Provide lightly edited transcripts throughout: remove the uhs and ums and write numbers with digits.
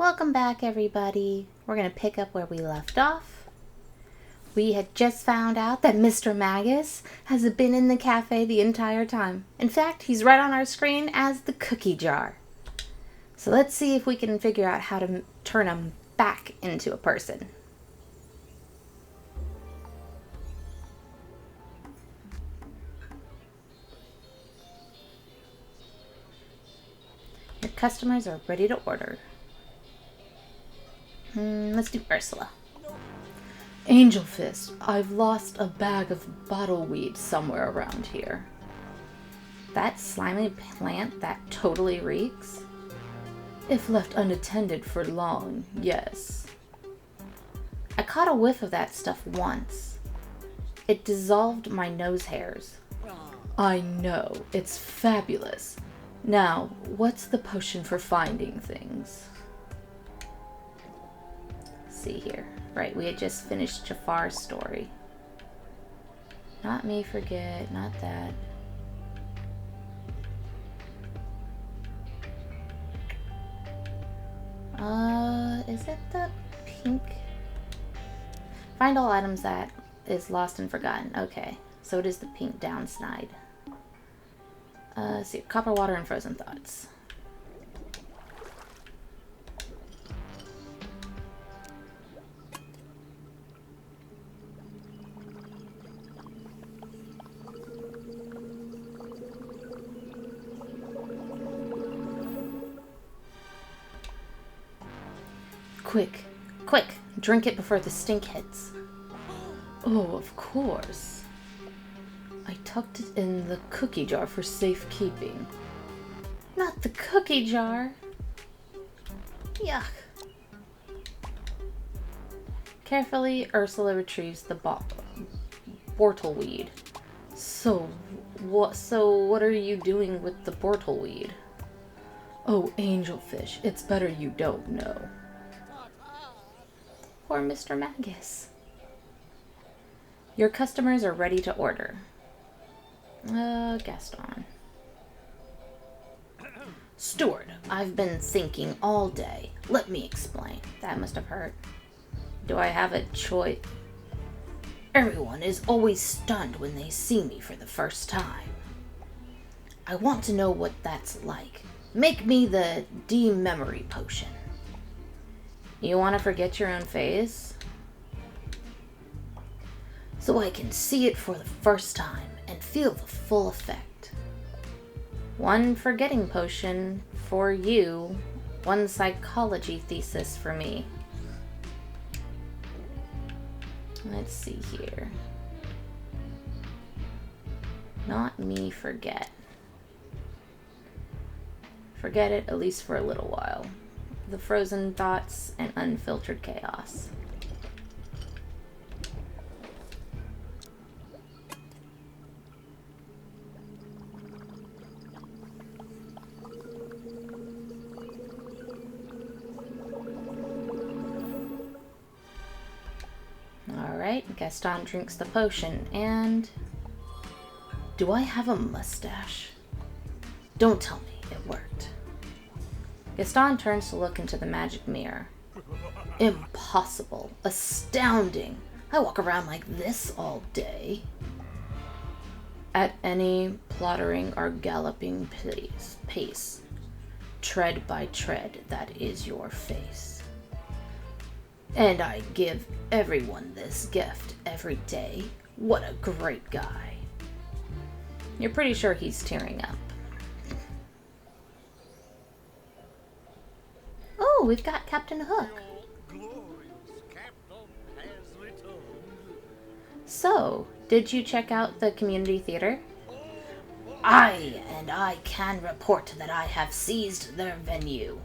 Welcome back, everybody. We're going to pick up where we left off. We had just found out that Mr. Magus has been in the cafe the entire time. In fact, he's right on our screen as the cookie jar. So let's see if we can figure out how to turn him back into a person. Your customers are ready to order. Let's do Ursula. Angel Fist, I've lost a bag of bottle weed somewhere around here. That slimy plant that totally reeks? If left unattended for long, yes. I caught a whiff of that stuff once. It dissolved my nose hairs. I know, it's fabulous. Now, what's the potion for finding things? See here. Right, we had just finished Jafar's story. Not me forget, not that. Is it the pink? Find all items that is lost and forgotten. Okay, so it is the pink downside. Let's see, copper water and frozen thoughts. Quick, quick, drink it before the stink hits. Oh, of course. I tucked it in the cookie jar for safekeeping. Not the cookie jar. Yuck. Carefully, Ursula retrieves the bortleweed. So what are you doing with the bortleweed? Oh, angelfish, it's better you don't know. Poor Mr. Magus. Your customers are ready to order. Gaston. Steward, I've been thinking all day. Let me explain. That must have hurt. Do I have a choice? Everyone is always stunned when they see me for the first time. I want to know what that's like. Make me the de-memory potion. You want to forget your own face? So I can see it for the first time and feel the full effect. One forgetting potion for you, one psychology thesis for me. Let's see here. Not me forget. Forget it, at least for a little while. The frozen thoughts and unfiltered chaos. Alright, Gaston drinks the potion, and... Do I have a mustache? Don't tell me it worked. Gaston turns to look into the magic mirror. Impossible. Astounding. I walk around like this all day. At any plottering or galloping pace, tread by tread, that is your face. And I give everyone this gift every day. What a great guy. You're pretty sure he's tearing up. Oh, we've got Captain Hook. So, did you check out the community theater? I can report that I have seized their venue.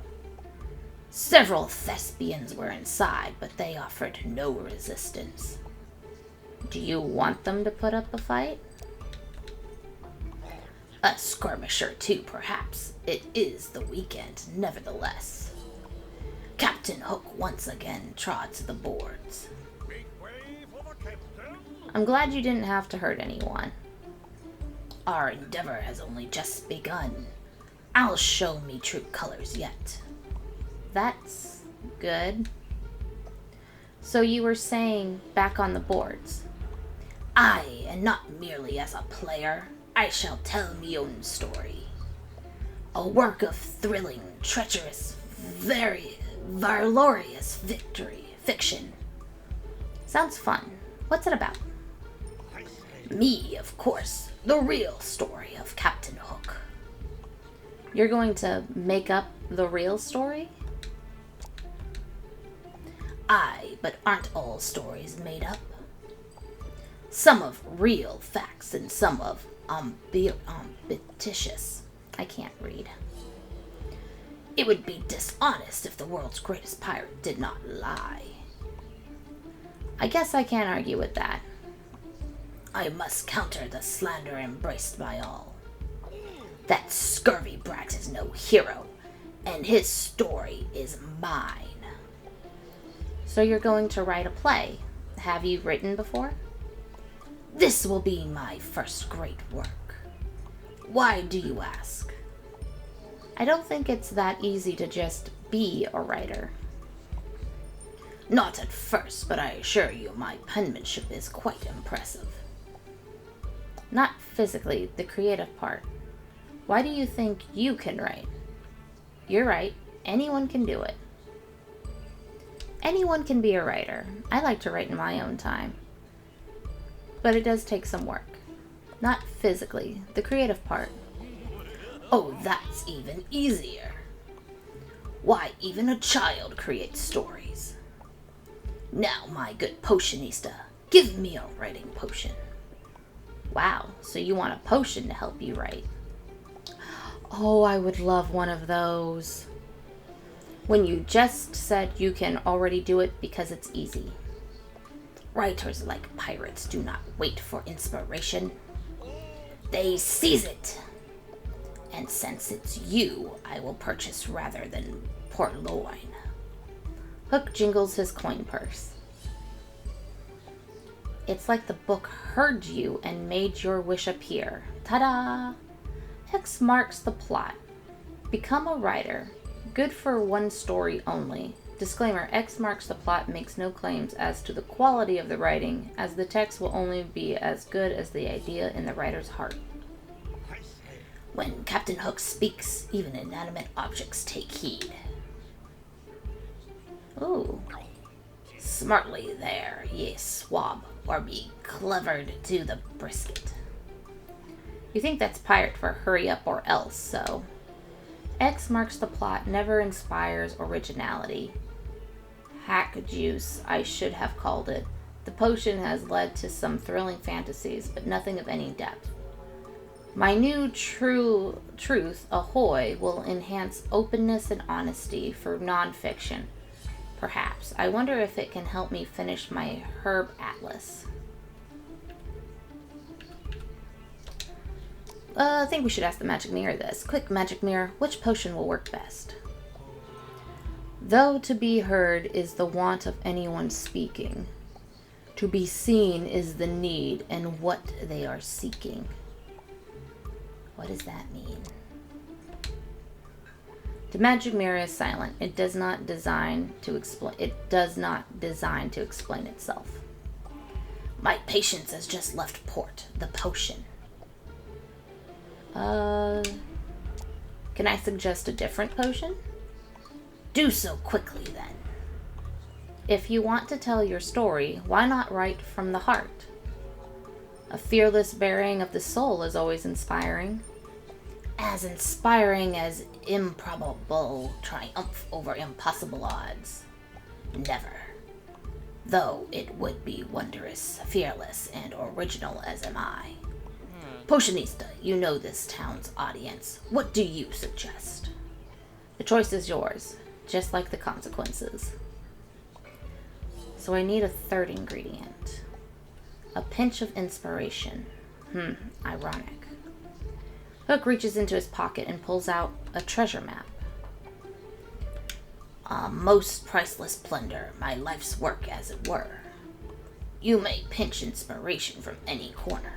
Several thespians were inside, but they offered no resistance. Do you want them to put up a fight? A skirmish or two, perhaps. It is the weekend, nevertheless. Captain Hook once again trods the boards. I'm glad you didn't have to hurt anyone. Our endeavor has only just begun. I'll show me true colors yet. That's Good. So you were saying back on the boards. Aye, and not merely as a player. I shall tell me own story. A work of thrilling, treacherous, very valorous fiction. Sounds fun. What's it about? Me, of course. The real story of Captain Hook. You're going to make up the real story? Aye, but aren't all stories made up? Some of real facts and some of ambitious. I can't read. It would be dishonest if the world's greatest pirate did not lie. I guess I can't argue with that. I must counter the slander embraced by all. That scurvy brat is no hero, and his story is mine. So you're going to write a play. Have you written before? This will be my first great work. Why do you ask? I don't think it's that easy to just be a writer. Not at first, but I assure you my penmanship is quite impressive. Not physically, the creative part. Why do you think you can write? You're right. Anyone can do it. Anyone can be a writer. I like to write in my own time. But it does take some work. Not physically, the creative part. Oh, that's even easier. Why, even a child creates stories. Now, my good potionista, give me a writing potion. Wow, so you want a potion to help you write. Oh, I would love one of those. When you just said you can already do it because it's easy. Writers like pirates do not wait for inspiration. They seize it. And since it's you, I will purchase rather than purloin. Hook jingles his coin purse. It's like the book heard you and made your wish appear. Ta-da! X marks the plot. Become a writer. Good for one story only. Disclaimer, X marks the plot makes no claims as to the quality of the writing, as the text will only be as good as the idea in the writer's heart. When Captain Hook speaks, even inanimate objects take heed. Ooh. Smartly there, ye swab, or be clevered to the brisket. You think that's pirate for hurry up or else, so. X marks the plot never inspires originality. Hack juice, I should have called it. The potion has led to some thrilling fantasies, but nothing of any depth. My new truth, ahoy, will enhance openness and honesty for nonfiction. Perhaps. I wonder if it can help me finish my herb atlas. I think we should ask the magic mirror this. Quick, magic mirror, which potion will work best? Though to be heard is the want of anyone speaking, to be seen is the need and what they are seeking. What does that mean? The magic mirror is silent. It does not design to explain itself. My patience has just left port. The potion. Can I suggest a different potion? Do so quickly, then. If you want to tell your story, why not write from the heart? A fearless bearing of the soul is always inspiring. As inspiring as improbable triumph over impossible odds. Never. Though it would be wondrous, fearless, and original as am I. Potionista, you know this town's audience. What do you suggest? The choice is yours, just like the consequences. So I need a third ingredient. A pinch of inspiration. Ironic. Hook reaches into his pocket and pulls out a treasure map. A most priceless plunder, my life's work as it were. You may pinch inspiration from any corner.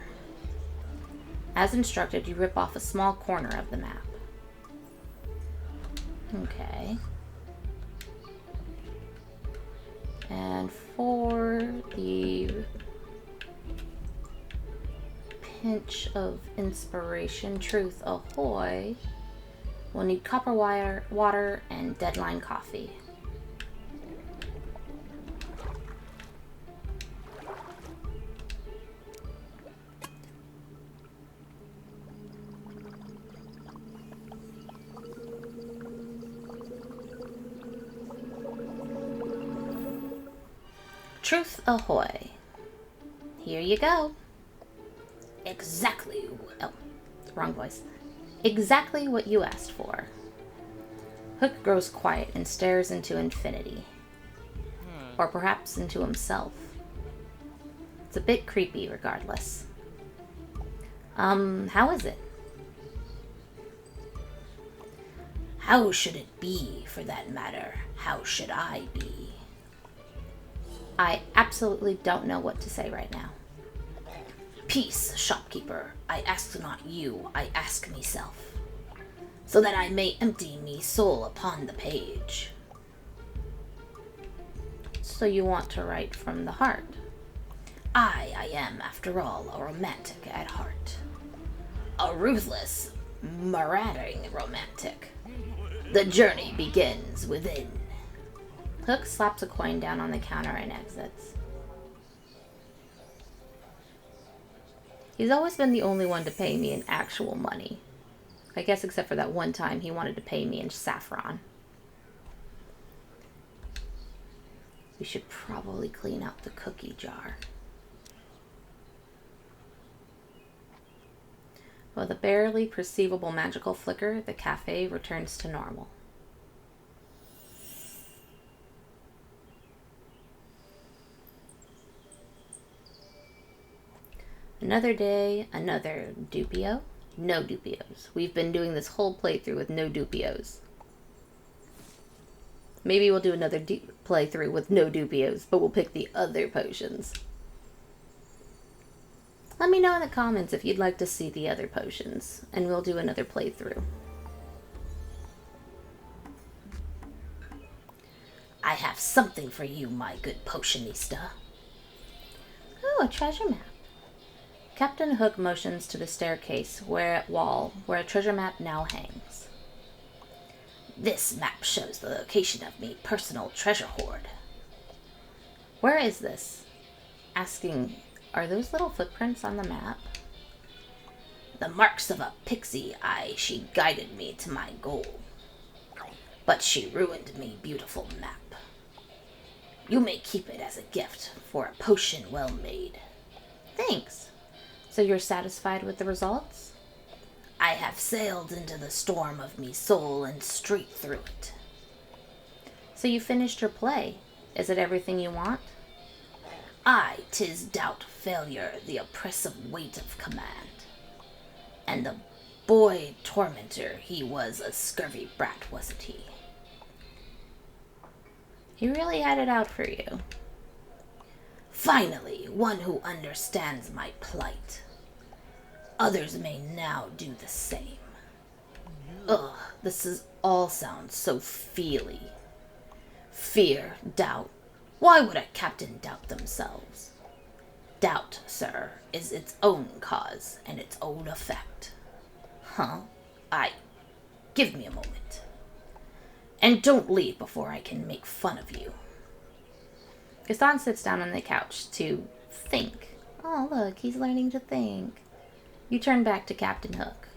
As instructed, you rip off a small corner of the map. Okay. for the pinch of inspiration, truth ahoy, we'll need copper wire, water, and deadline coffee. Truth ahoy. Here you go. Exactly. Oh, wrong voice. Exactly what you asked for. Hook grows quiet and stares into infinity. Or perhaps into himself. It's a bit creepy regardless. How is it? How should it be, for that matter? How should I be? I absolutely don't know what to say right now. Peace, shopkeeper. I ask not you, I ask myself, so that I may empty me soul upon the page. So you want to write from the heart? I am, after all, a romantic at heart. A ruthless, marauding romantic. The journey begins within. Hook slaps a coin down on the counter and exits. He's always been the only one to pay me in actual money. I guess except for that one time he wanted to pay me in saffron. We should probably clean out the cookie jar. With a barely perceivable magical flicker, the cafe returns to normal. Another day, another Dupio. No Dupios. We've been doing this whole playthrough with no Dupios. Maybe we'll do another playthrough with no Dupios, but we'll pick the other potions. Let me know in the comments if you'd like to see the other potions, and we'll do another playthrough. I have something for you, my good potionista. Oh, a treasure map. Captain Hook motions to the staircase wall where a treasure map now hangs. This map shows the location of me personal treasure hoard. Where is this? Asking, are those little footprints on the map? The marks of a pixie eye, she guided me to my goal. But she ruined me beautiful map. You may keep it as a gift for a potion well made. Thanks. So you're satisfied with the results? I have sailed into the storm of me soul and straight through it. So you finished your play. Is it everything you want? Aye, 'tis doubt, failure, the oppressive weight of command. And the boy tormentor, he was a scurvy brat, wasn't he? He really had it out for you. Finally, one who understands my plight. Others may now do the same. Ugh, all sounds so feely. Fear, doubt. Why would a captain doubt themselves? Doubt, sir, is its own cause and its own effect. Huh? Give me a moment. And don't leave before I can make fun of you. Gaston sits down on the couch to think. Oh, look, he's learning to think. You turn back to Captain Hook.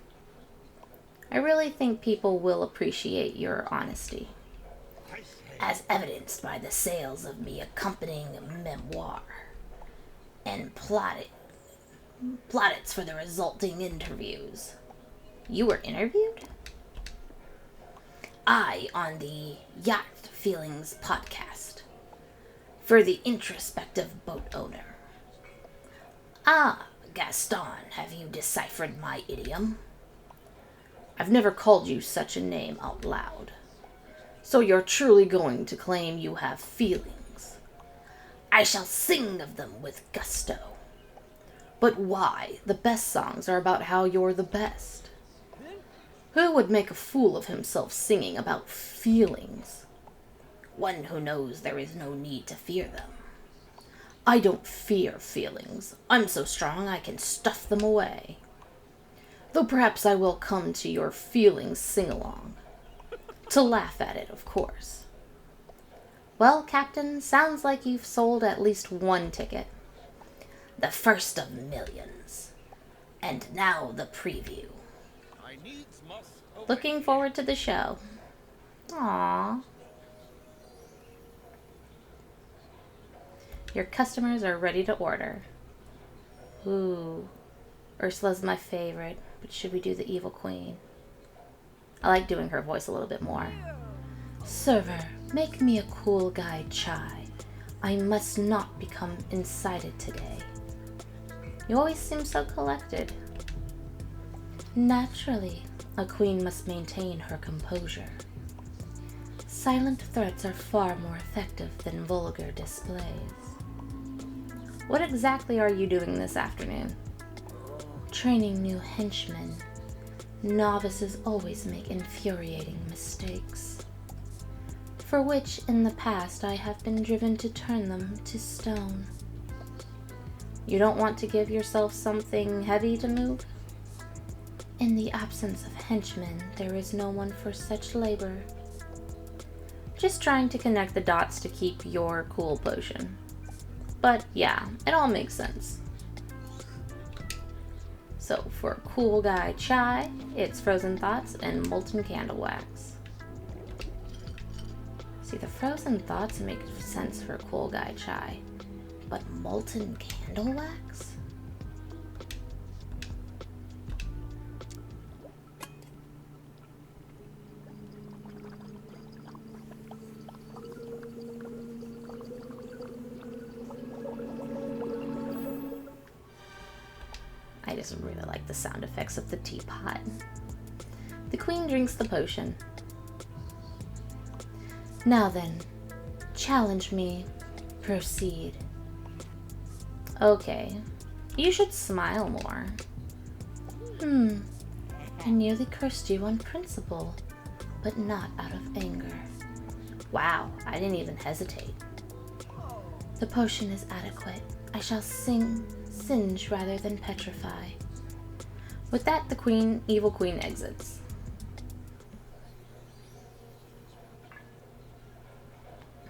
I really think people will appreciate your honesty. As evidenced by the sales of me accompanying memoir and plaudits for the resulting interviews. You were interviewed? I on the Yacht Feelings podcast. For the introspective boat owner. Ah, Gaston, have you deciphered my idiom? I've never called you such a name out loud. So you're truly going to claim you have feelings. I shall sing of them with gusto. But why? The best songs are about how you're the best. Who would make a fool of himself singing about feelings? One who knows there is no need to fear them. I don't fear feelings. I'm so strong I can stuff them away. Though perhaps I will come to your feelings sing-along. To laugh at it, of course. Well, Captain, sounds like you've sold at least one ticket. The first of millions. And now the preview. Looking forward to the show. Aww. Your customers are ready to order. Ooh. Ursula's my favorite, but should we do the evil queen? I like doing her voice a little bit more. Server, make me a cool guy chai. I must not become incited today. You always seem so collected. Naturally, a queen must maintain her composure. Silent threats are far more effective than vulgar displays. What exactly are you doing this afternoon? Training new henchmen. Novices always make infuriating mistakes, for which in the past I have been driven to turn them to stone. You don't want to give yourself something heavy to move? In the absence of henchmen, there is no one for such labor. Just trying to connect the dots to keep your cool potion. But yeah, it all makes sense. So for cool guy chai, it's frozen thoughts and molten candle wax. See, the frozen thoughts make sense for cool guy chai, but molten candle wax? I just really like the sound effects of the teapot. The queen drinks the potion. Now then, challenge me. Proceed. Okay, you should smile more. I nearly cursed you on principle, but not out of anger. Wow, I didn't even hesitate. The potion is adequate. I shall singe rather than petrify. With that, the evil queen exits.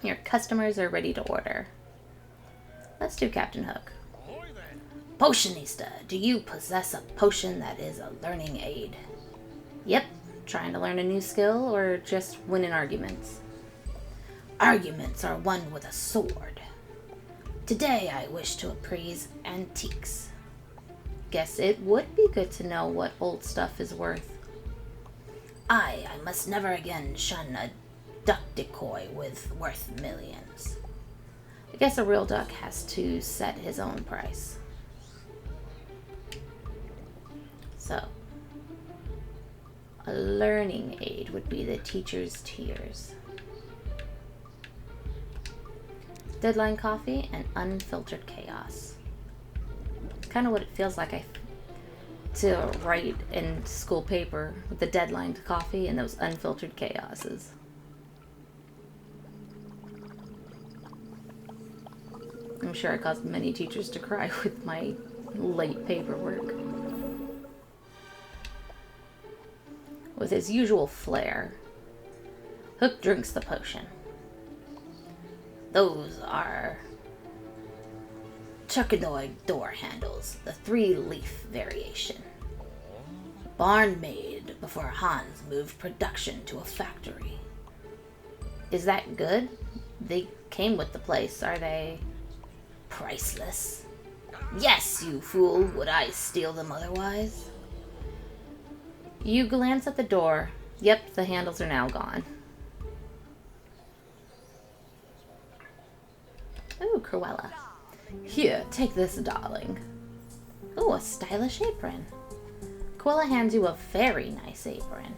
Your customers are ready to order. Let's do Captain Hook. Potionista, do you possess a potion that is a learning aid? Yep, trying to learn a new skill or just winning arguments? Arguments are won with a sword. Today I wish to appraise antiques. Guess it would be good to know what old stuff is worth. I must never again shun a duck decoy worth millions. I guess a real duck has to set his own price. So, a learning aid would be the teacher's tears. Deadline coffee and unfiltered chaos. Kind of what it feels like to write in school paper with the deadline to coffee and those unfiltered chaoses. I'm sure I caused many teachers to cry with my late paperwork. With his usual flair, Hook drinks the potion. Those are turquoise door handles, the 3-leaf variation. Barn made before Hans moved production to a factory. Is that good? They came with the place. Are they priceless? Yes, you fool. Would I steal them otherwise? You glance at the door. Yep, the handles are now gone. Ooh, Cruella. Here, take this, darling. Ooh, a stylish apron. Cruella hands you a very nice apron.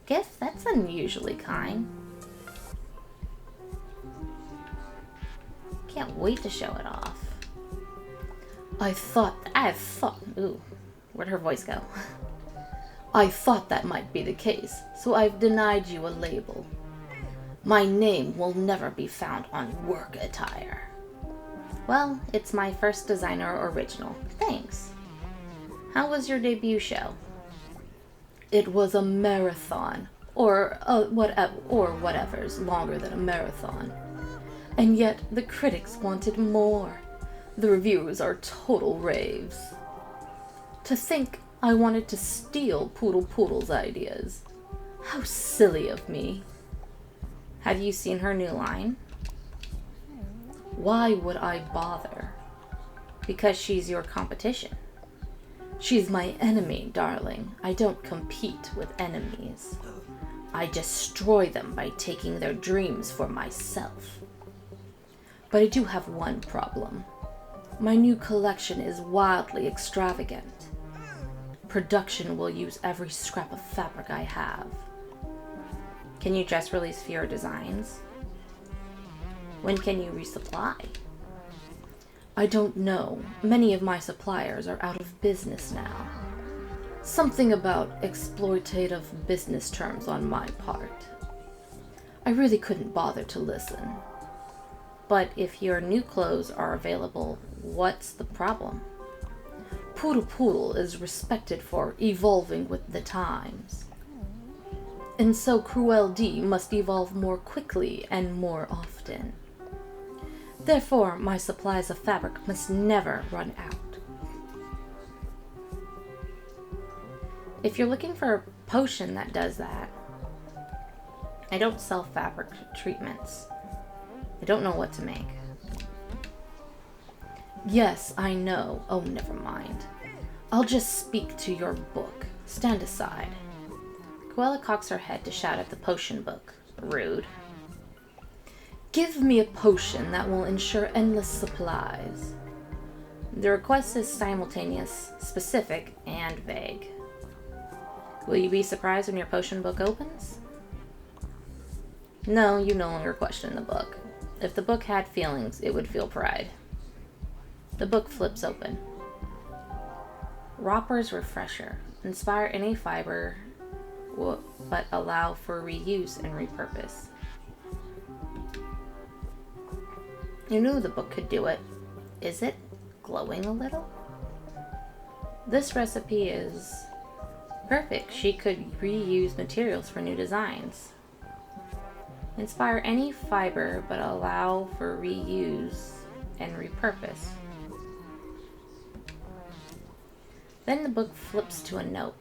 Gift? That's unusually kind. Can't wait to show it off. I thought, ooh, where'd her voice go? I thought that might be the case, so I've denied you a label. My name will never be found on work attire. Well, it's my first designer original. Thanks. How was your debut show? It was a marathon, or whatever's longer than a marathon. And yet the critics wanted more. The reviewers are total raves. To think I wanted to steal Poodle's ideas. How silly of me. Have you seen her new line? Why would I bother? Because she's your competition. She's my enemy, darling. I don't compete with enemies. I destroy them by taking their dreams for myself. But I do have one problem. My new collection is wildly extravagant. Production will use every scrap of fabric I have. Can you just release fewer designs? When can you resupply? I don't know. Many of my suppliers are out of business now. Something about exploitative business terms on my part. I really couldn't bother to listen. But if your new clothes are available, what's the problem? Poodle is respected for evolving with the times. And so Cruel D must evolve more quickly and more often. Therefore, my supplies of fabric must never run out. If you're looking for a potion that does that, I don't sell fabric treatments. I don't know what to make. Yes, I know. Oh, never mind. I'll just speak to your book. Stand aside. Cruella cocks her head to shout at the potion book. Rude. Give me a potion that will ensure endless supplies. The request is simultaneous, specific, and vague. Will you be surprised when your potion book opens? No, you no longer question the book. If the book had feelings, it would feel pride. The book flips open. Romper's Refresher. Inspire any fiber, but allow for reuse and repurpose. You knew the book could do it. Is it glowing a little? This recipe is perfect. She could reuse materials for new designs. Inspire any fiber, but allow for reuse and repurpose. Then the book flips to a note.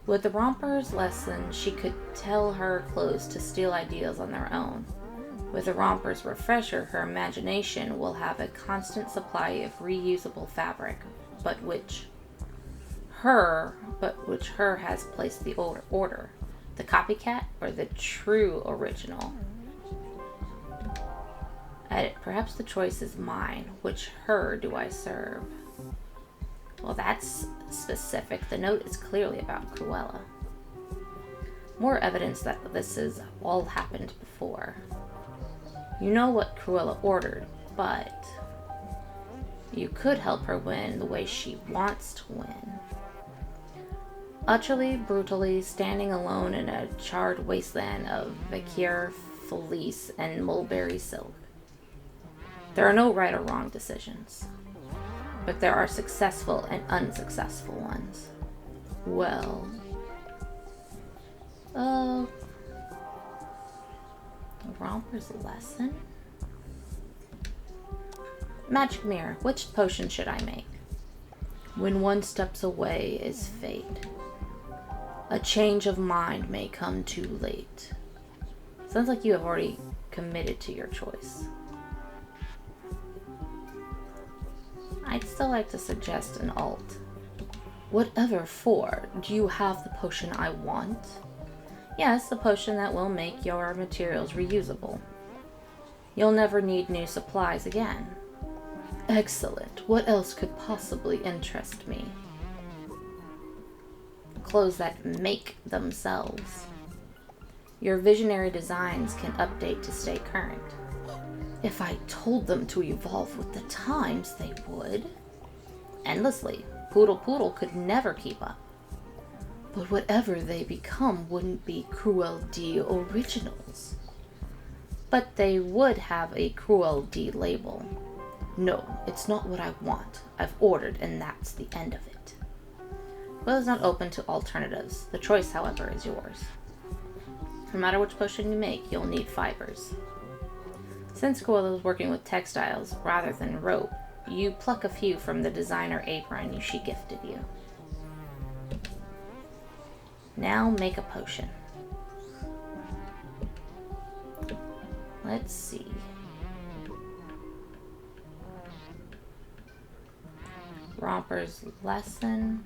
With the Romper's lesson, she could tell her clothes to steal ideas on their own. With the Romper's Refresher, her imagination will have a constant supply of reusable fabric, but which her has placed the order. The copycat or the true original? Edit. Perhaps the choice is mine. Which her do I serve? Well, that's specific. The note is clearly about Cruella. More evidence that this has all happened before. You know what Cruella ordered, but you could help her win the way she wants to win. Utterly, brutally, standing alone in a charred wasteland of Vakir, fleece, and mulberry silk. There are no right or wrong decisions, but there are successful and unsuccessful ones. Well, Romper's lesson? Magic mirror. Which potion should I make? When one steps away is fate. A change of mind may come too late. Sounds like you have already committed to your choice. I'd still like to suggest an alt. Whatever for? Do you have the potion I want? Yes, the potion that will make your materials reusable. You'll never need new supplies again. Excellent. What else could possibly interest me? Clothes that make themselves. Your visionary designs can update to stay current. If I told them to evolve with the times, they would. Endlessly. Poodle could never keep up. But whatever they become wouldn't be Cruel D originals. But they would have a Cruel D label. No, it's not what I want. I've ordered, and that's the end of it. Quill is not open to alternatives. The choice, however, is yours. No matter which potion you make, you'll need fibers. Since Quill is working with textiles rather than rope, you pluck a few from the designer apron she gifted you. Now make a potion. Let's see. Romper's lesson.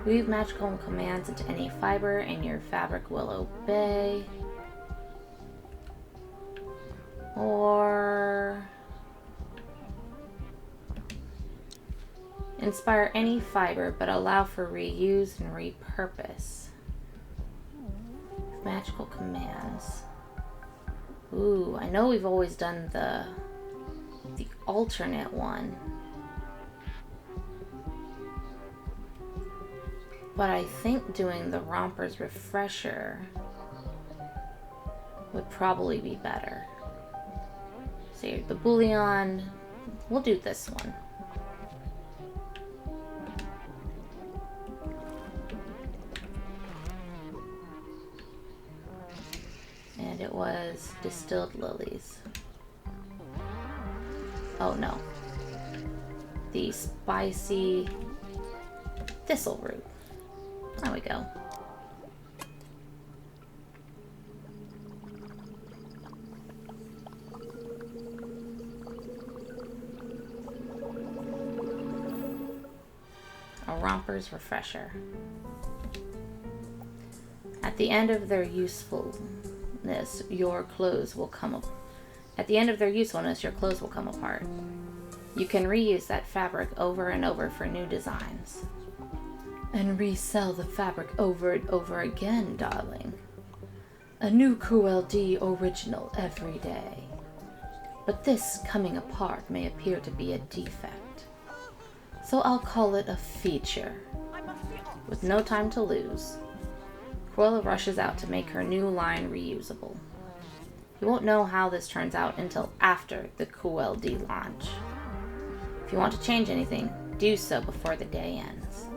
Weave magical commands into any fiber and your fabric will obey. Or inspire any fiber but allow for reuse and repurpose. Magical commands. Ooh, I know we've always done the alternate one. But I think doing the Romper's refresher would probably be better. So the Bullion, we'll do this one. And it was distilled lilies. Oh no. The spicy thistle root. There we go. A Romper's refresher. At the end of their usefulness, your clothes will come up. At the end of their usefulness, your clothes will come apart. You can reuse that fabric over and over for new designs. And resell the fabric over and over again, darling. A new QLD original every day. But this coming apart may appear to be a defect. So I'll call it a feature. With no time to lose, Cruella rushes out to make her new line reusable. You won't know how this turns out until after the QLD launch. If you want to change anything, do so before the day ends.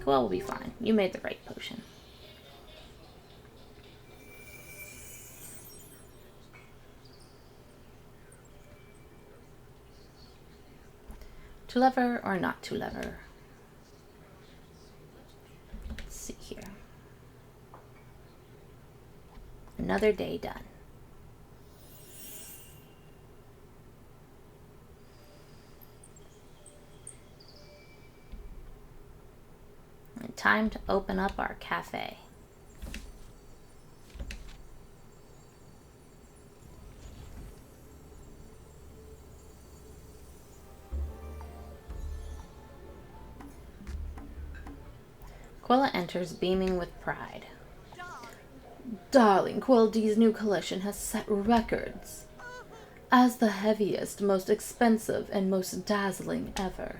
Well, we'll be fine. You made the right potion. To lever or not to lever? Let's see here. Another day done. Time to open up our cafe. Quella enters beaming with pride. Darling, QLD's new collection has set records. As the heaviest, most expensive, and most dazzling ever.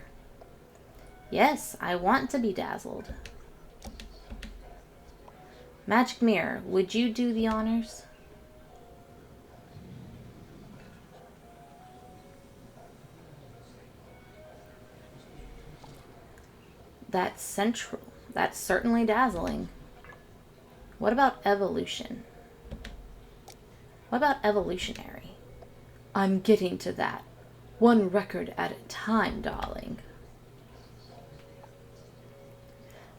Yes, I want to be dazzled. Magic Mirror, would you do the honors? That's central. That's certainly dazzling. What about evolution? What about evolutionary? I'm getting to that. One record at a time, darling.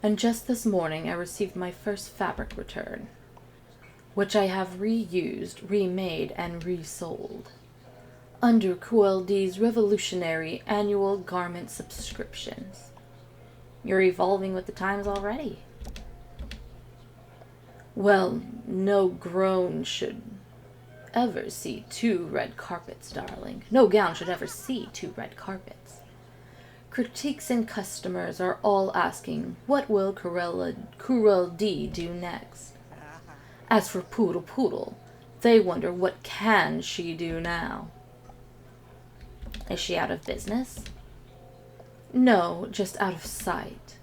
And just this morning I received my first fabric return, which I have reused, remade, and resold under QLD's revolutionary annual garment subscriptions. You're evolving with the times already. Well, no grown should ever see 2 red carpets, darling. No gown should ever see 2 red carpets. Critiques and customers are all asking, what will QLD do next? As for Poodle, they wonder, what can she do now? Is she out of business? No, just out of sight.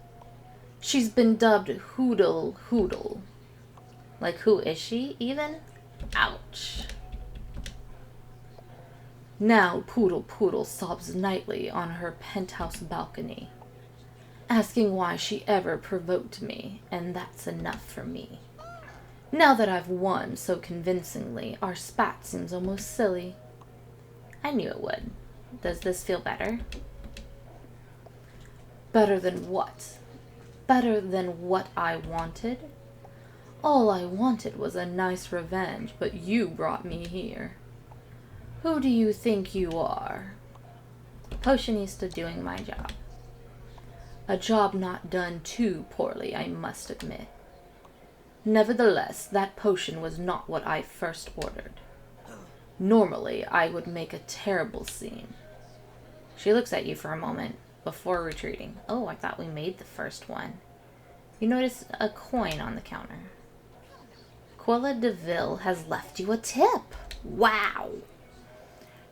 She's been dubbed Hoodle. Like, who is she, even? Ouch. Now Poodle sobs nightly on her penthouse balcony, asking why she ever provoked me, and that's enough for me. Now that I've won so convincingly, our spat seems almost silly. I knew it would. Does this feel better? Better than what? Better than what I wanted? All I wanted was a nice revenge, but you brought me here. Who do you think you are? Potionista doing my job. A job not done too poorly, I must admit. Nevertheless, that potion was not what I first ordered. Normally, I would make a terrible scene. She looks at you for a moment before retreating. Oh, I thought we made the first one. You notice a coin on the counter. Quilla DeVille has left you a tip. Wow!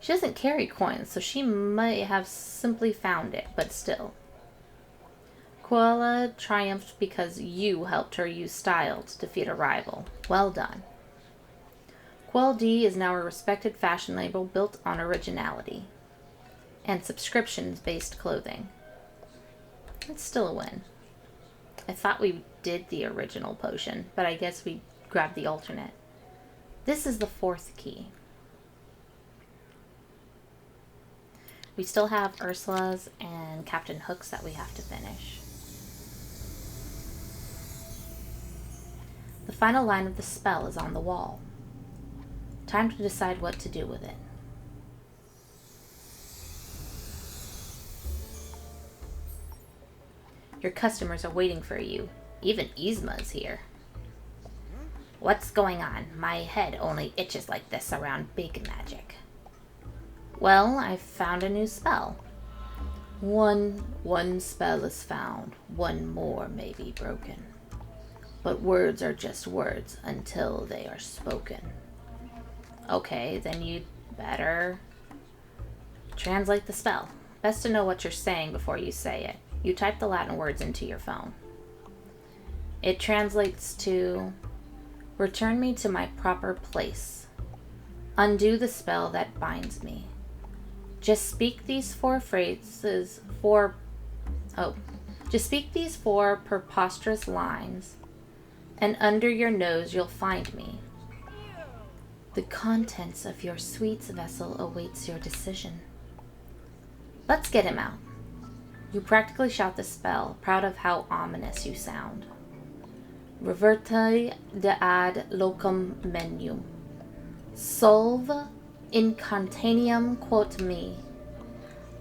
She doesn't carry coins, so she might have simply found it, but still. Quilla triumphed because you helped her use style to defeat a rival. Well done. Quell D is now a respected fashion label built on originality and subscriptions-based clothing. It's still a win. I thought we did the original potion, but I guess we grabbed the alternate. This is the fourth key. We still have Ursula's and Captain Hook's that we have to finish. The final line of the spell is on the wall. Time to decide what to do with it. Your customers are waiting for you. Even Yzma's here. What's going on? My head only itches like this around big magic. Well, I found a new spell. One spell is found. One more may be broken. But words are just words until they are spoken. Okay, then you'd better translate the spell. Best to know what you're saying before you say it. You type the Latin words into your phone. It translates to, return me to my proper place. Undo the spell that binds me. Just speak these four preposterous lines, and under your nose you'll find me. The contents of your sweets vessel awaits your decision. Let's get him out. You practically shout the spell, proud of how ominous you sound. Reverti de ad locum menum. Solve incantaneum quot me.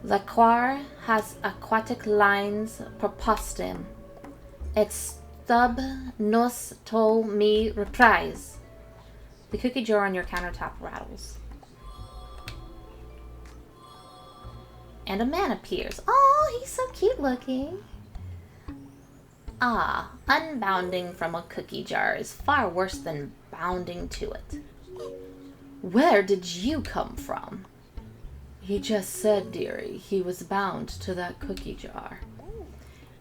Laquar has aquatic lines propostem. Et stub nos to me reprise. The cookie jar on your countertop rattles. And a man appears. Oh, he's so cute looking. Ah, unbounding from a cookie jar is far worse than bounding to it. Where did you come from? He just said, dearie, he was bound to that cookie jar.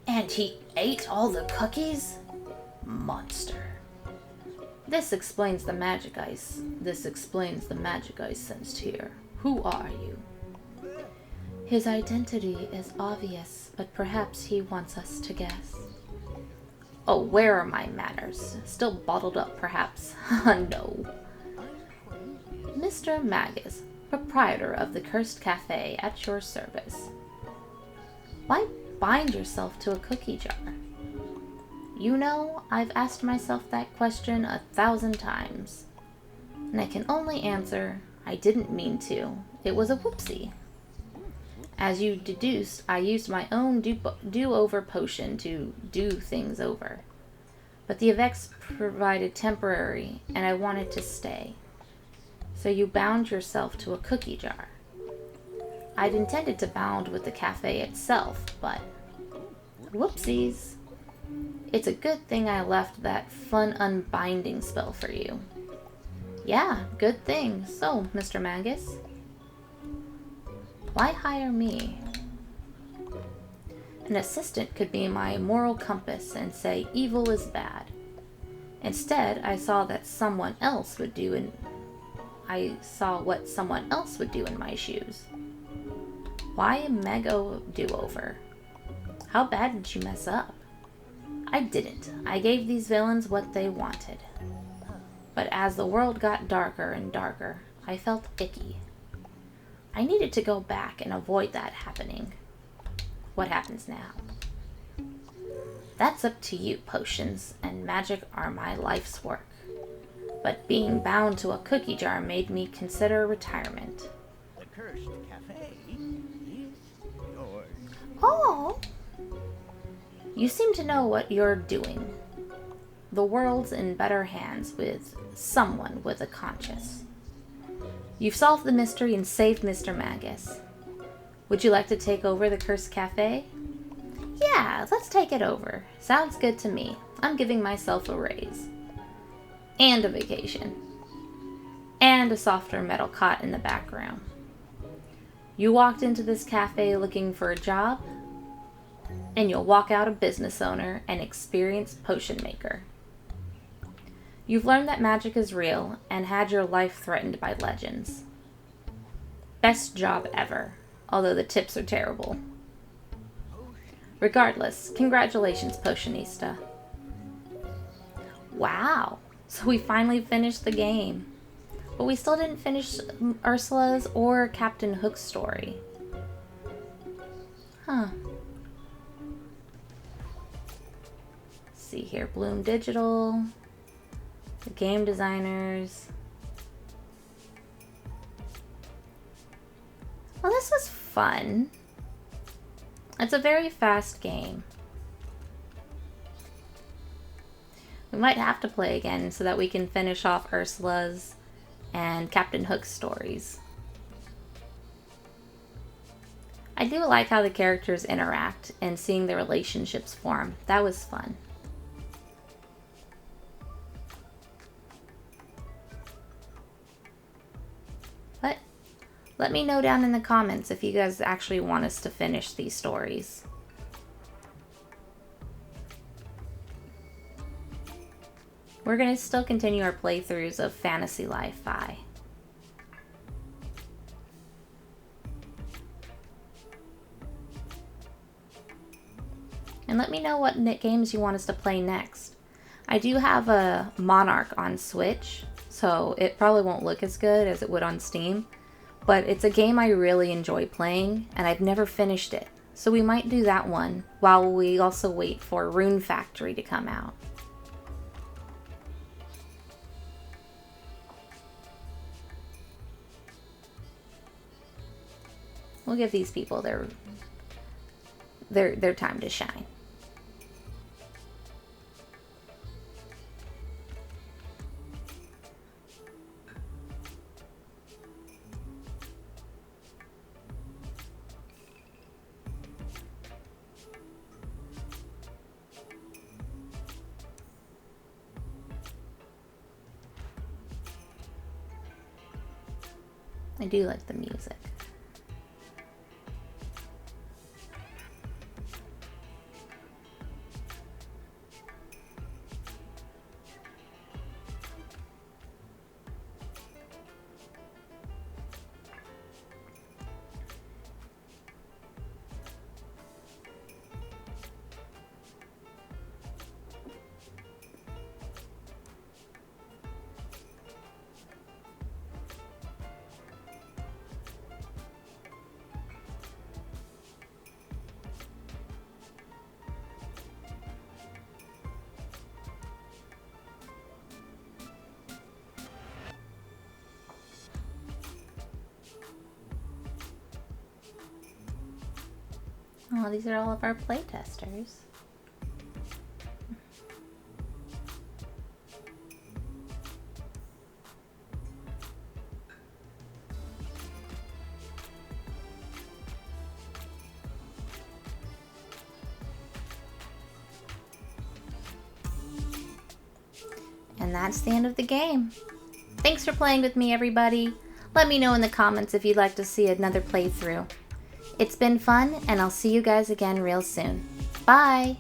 And he ate all the cookies? Monster. This explains the magic ice. This explains the magic I sensed here. Who are you? His identity is obvious, but perhaps he wants us to guess. Oh, where are my manners? Still bottled up, perhaps? No. Mr. Magus, proprietor of the Cursed Cafe, at your service. Why bind yourself to a cookie jar? You know, I've asked myself that question 1,000 times. And I can only answer, I didn't mean to. It was a whoopsie. As you deduced, I used my own do-over potion to do things over. But the effects provided temporary, and I wanted to stay. So you bound yourself to a cookie jar. I'd intended to bound with the cafe itself, but whoopsies. It's a good thing I left that fun unbinding spell for you. Yeah, good thing. So, Mr. Magus, why hire me? An assistant could be my moral compass and say evil is bad. Instead, I saw that someone else would do I saw what someone else would do in my shoes. Why a mega do-over? How bad did you mess up? I didn't. I gave these villains what they wanted. But as the world got darker and darker, I felt icky. I needed to go back and avoid that happening. What happens now? That's up to you. Potions and magic are my life's work. But being bound to a cookie jar made me consider retirement. The cursed cafe is yours. Oh! You seem to know what you're doing. The world's in better hands with someone with a conscience. You've solved the mystery and saved Mr. Magus. Would you like to take over the Cursed Cafe? Yeah, let's take it over. Sounds good to me. I'm giving myself a raise. And a vacation. And a softer metal cot in the background. You walked into this cafe looking for a job, and you'll walk out a business owner and experienced potion maker. You've learned that magic is real and had your life threatened by legends. Best job ever, although the tips are terrible. Regardless, congratulations, Potionista. Wow, so we finally finished the game. But we still didn't finish Ursula's or Captain Hook's story. Huh. Let's see here, Bloom Digital, the game designers. Well, this was fun. It's a very fast game. We might have to play again so that we can finish off Ursula's and Captain Hook's stories. I do like how the characters interact and seeing the relationships form. That was fun. But let me know down in the comments if you guys actually want us to finish these stories. We're going to still continue our playthroughs of Fantasy Life 5. And let me know what games you want us to play next. I do have a Monarch on Switch, so it probably won't look as good as it would on Steam. But it's a game I really enjoy playing, and I've never finished it. So we might do that one while we also wait for Rune Factory to come out. We'll give these people their time to shine. I do like the music. Oh, these are all of our playtesters. And that's the end of the game. Thanks for playing with me, everybody. Let me know in the comments if you'd like to see another playthrough. It's been fun, and I'll see you guys again real soon. Bye!